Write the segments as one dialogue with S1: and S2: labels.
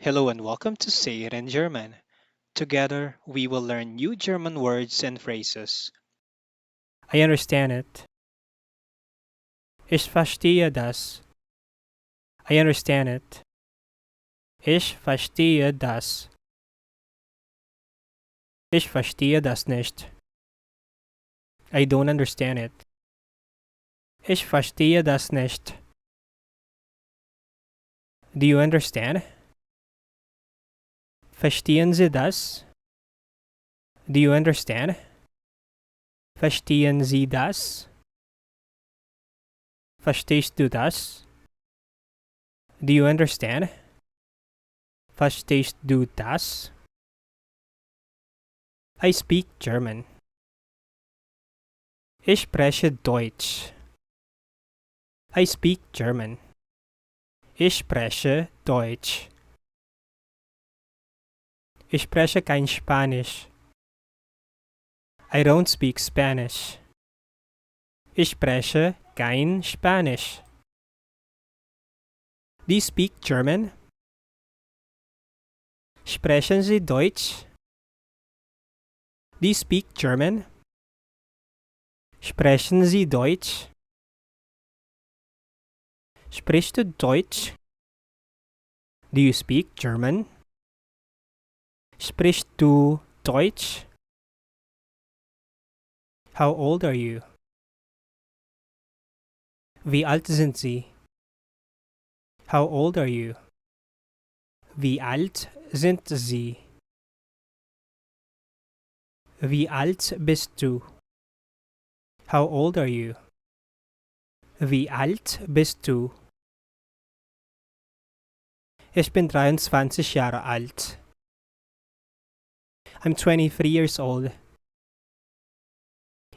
S1: Hello and welcome to Say It in German. Together, we will learn new German words and phrases.
S2: I understand it. Ich verstehe das. I understand it. Ich verstehe das. Ich verstehe das nicht. I don't understand it. Ich verstehe das nicht. Do you understand? Verstehen Sie das? Do you understand? Verstehen Sie das? Verstehst du das? Do you understand? Verstehst du das? I speak German. Ich spreche Deutsch. I speak German. Ich spreche Deutsch. Ich spreche kein Spanisch. I don't speak Spanish. Ich spreche kein Spanisch. Do you speak German? Sprechen Sie Deutsch? Do you speak German? Sprechen Sie Deutsch? Sprichst du Deutsch? Do you speak German? Sprichst du Deutsch? How old are you? Wie alt sind Sie? How old are you? Wie alt sind Sie? Wie alt bist du? How old are you? Wie alt bist du? Ich bin 23 Jahre alt. I'm 23 years old.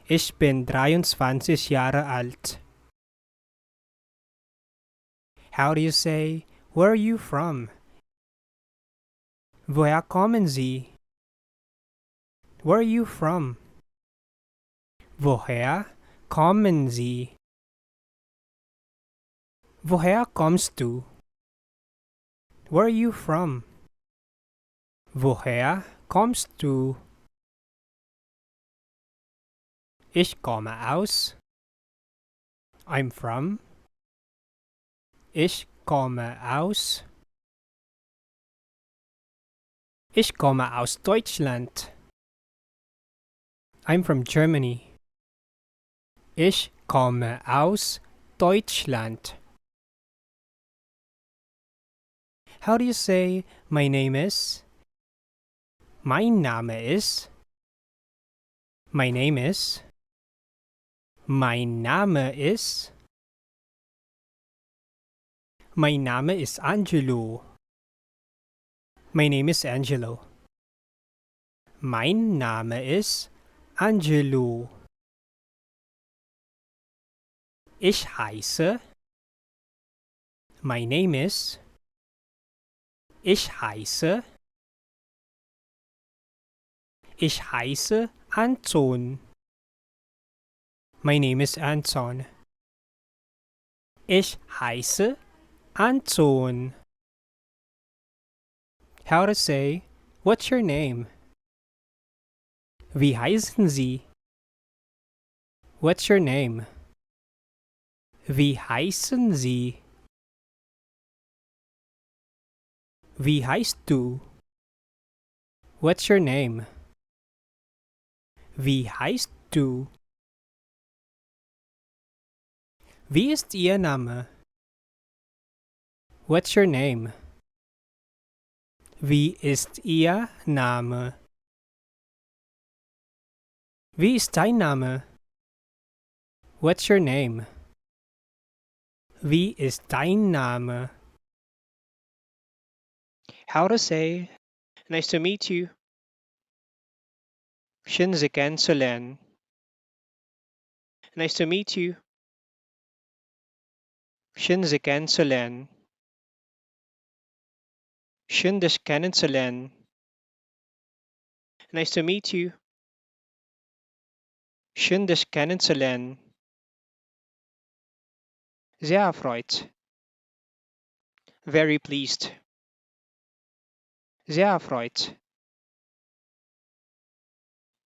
S2: Ich bin 23 Jahre alt. How do you say, where are you from? Woher kommen Sie? Where are you from? Woher kommen Sie? Woher kommst du? Where are you from? Woher kommst du? Ich komme aus. I'm from. Ich komme aus. Ich komme aus Deutschland. I'm from Germany. Ich komme aus Deutschland. How do you say, my name is? Mein Name ist. My name is. Mein Name ist. Mein Name ist Angelo. My name is Angelo. Mein Name ist Angelo. Ich heiße. My name is. Ich heiße. Ich heiße Anton. My name is Anton. Ich heiße Anton. How to say, what's your name? Wie heißen Sie? What's your name? Wie heißen Sie? Wie heißt du? What's your name? Wie heißt du? Wie ist Ihr Name? What's your name? Wie ist Ihr Name? Wie ist dein Name? What's your name? Wie ist dein Name?
S1: How to say, nice to meet you. Schön Sie kennenzulernen. Nice to meet you. Schön Sie kennenzulernen. Schön dich kennenzulernen. Nice to meet you. Schön dich kennenzulernen. Sehr erfreut. Very pleased. Sehr erfreut.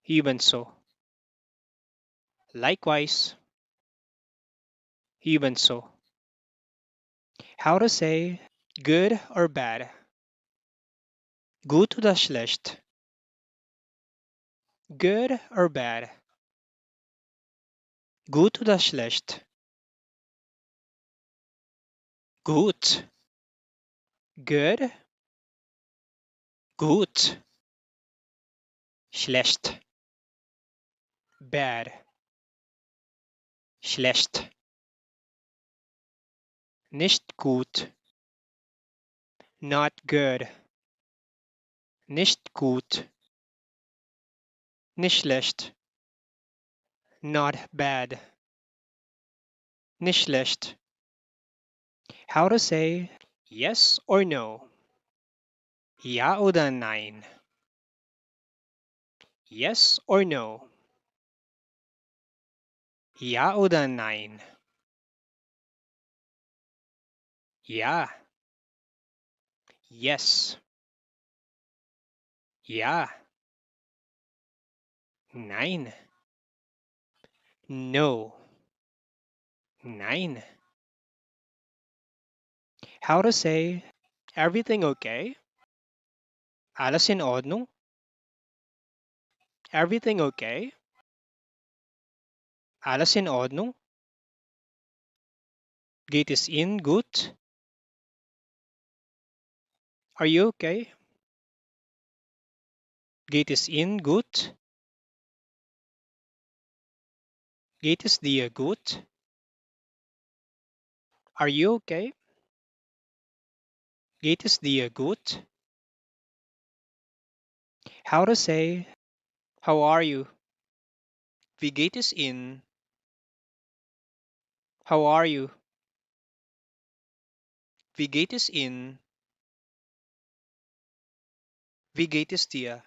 S1: Ebenso. Likewise. Ebenso. How to say good or bad? Gut oder schlecht? Good or bad? Gut oder schlecht? Gut. Good. Gut. Schlecht. Bad. Schlecht. Nicht gut. Not good. Nicht gut. Nicht schlecht. Not bad. Nicht schlecht. How to say yes or no? Ja oder nein? Yes or no? Ja oder nein? Ja. Yes. Ja. Nein. No. Nein. How to say everything okay? Alles in Ordnung? Everything okay? Alles in Ordnung? Geht es Ihnen gut? Are you okay? Geht es Ihnen gut? Geht es dir gut? Are you okay? Geht es dir gut? How to say how are you? Wie geht es Ihnen? How are you? Wie geht es Ihnen? Wie geht es dir?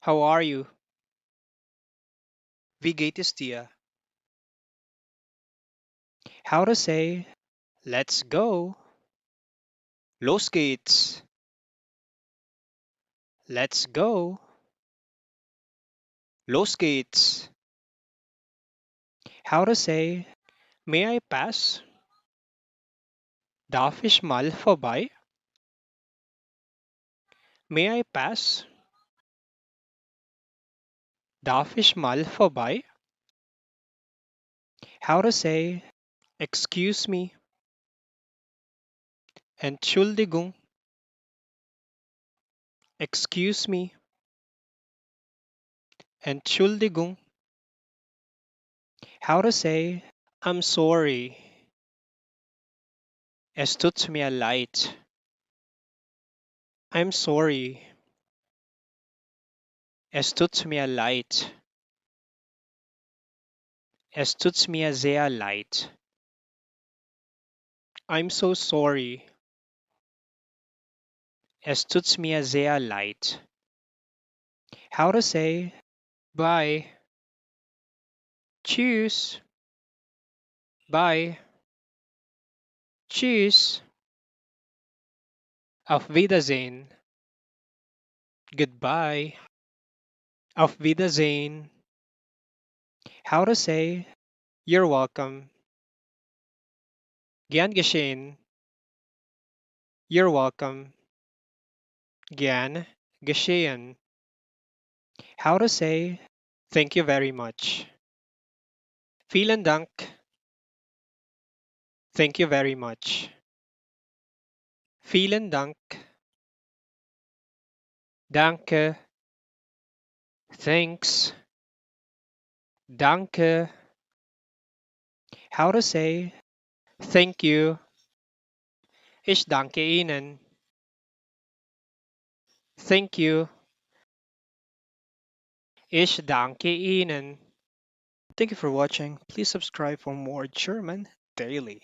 S1: How are you? Wie geht es dir? How to say let's go? Los geht's. Let's go. Los geht's. How to say may I pass? Darf ich mal vorbei? May I pass? Darf ich mal vorbei? How to say excuse me? Entschuldigung. Excuse me. Entschuldigung. How to say I'm sorry. Es tut mir leid. I'm sorry. Es tut mir leid. Es tut mir sehr leid. I'm so sorry. Es tut mir sehr leid. How to say bye. Tschüss. Bye. Tschüss. Auf Wiedersehen. Goodbye. Auf Wiedersehen. How to say you're welcome. Gern geschehen. You're welcome. Gern geschehen. How to say thank you very much. Vielen Dank. Thank you very much. Vielen Dank. Danke. Thanks. Danke. How to say thank you. Ich danke Ihnen. Thank you. Ich danke Ihnen. Thank you for watching. Please subscribe for more German daily.